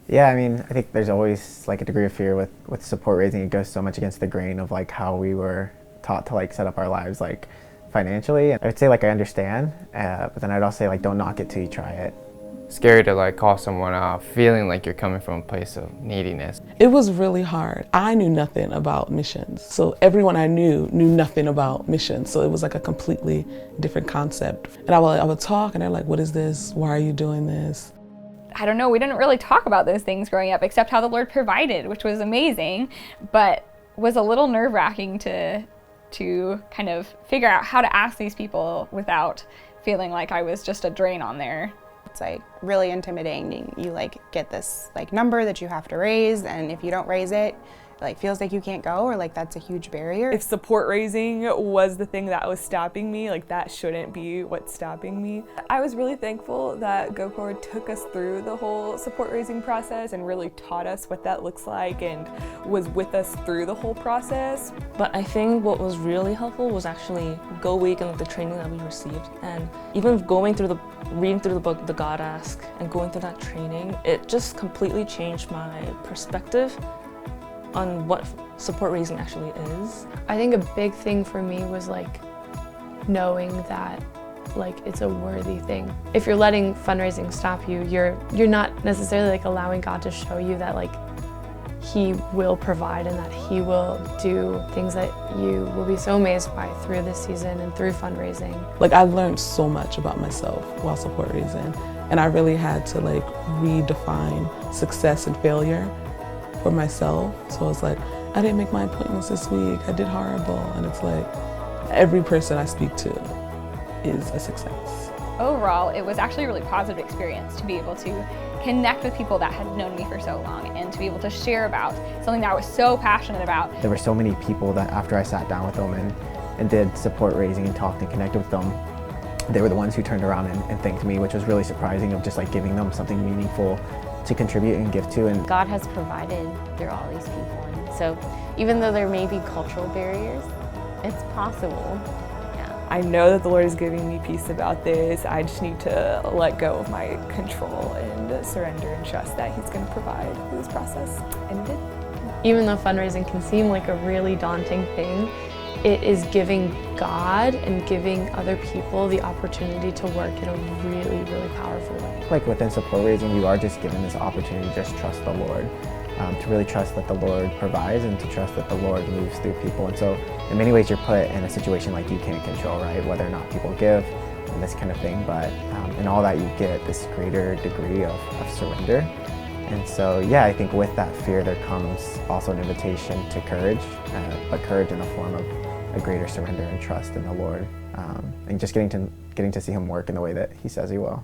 Yeah, I mean, I think there's always like a degree of fear with support raising. It goes so much against the grain of like how we were taught to like set up our lives like financially. I would say like I understand, but then I'd also say like don't knock it till you try it. Scary to like call someone out, feeling like you're coming from a place of neediness. It was really hard. I knew nothing about missions. So everyone I knew nothing about missions. So it was like a completely different concept. And I would talk and they're like, what is this? Why are you doing this? I don't know, we didn't really talk about those things growing up except how the Lord provided, which was amazing, but was a little nerve-wracking to kind of figure out how to ask these people without feeling like I was just a drain on there. It's like really intimidating. You like get this like number that you have to raise, and if you don't raise it, like feels like you can't go, or like that's a huge barrier. If support raising was the thing that was stopping me, like that shouldn't be what's stopping me. I was really thankful that GoCorps took us through the whole support raising process and really taught us what that looks like and was with us through the whole process. But I think what was really helpful was actually Go Week and the training that we received. And even reading through the book, The God Ask, and going through that training, it just completely changed my perspective on what support raising actually is. I think a big thing for me was like knowing that like it's a worthy thing. If you're letting fundraising stop you, you're not necessarily like allowing God to show you that like He will provide and that He will do things that you will be so amazed by through this season and through fundraising. Like I learned so much about myself while support raising, and I really had to like redefine success and failure for myself. So it's like, I didn't make my appointments this week, I did horrible. And it's like, every person I speak to is a success. Overall, it was actually a really positive experience to be able to connect with people that had known me for so long and to be able to share about something that I was so passionate about. There were so many people that after I sat down with them and did support raising and talked and connected with them, they were the ones who turned around and thanked me, which was really surprising, of just like giving them something meaningful to contribute and give to. And God has provided through all these people. And so even though there may be cultural barriers, it's possible. Yeah. I know that the Lord is giving me peace about this. I just need to let go of my control and surrender and trust that He's going to provide through this process. And He did. Even though fundraising can seem like a really daunting thing, it is giving God and giving other people the opportunity to work in a really, really powerful way. like within support raising, you are just given this opportunity to just trust the Lord, to really trust that the Lord provides and to trust that the Lord moves through people. And so in many ways you're put in a situation like you can't control, right? Whether or not people give and this kind of thing, but in all that you get this greater degree of surrender. And so, yeah, I think with that fear there comes also an invitation to courage, but courage in the form of a greater surrender and trust in the Lord, and just getting to see Him work in the way that He says He will.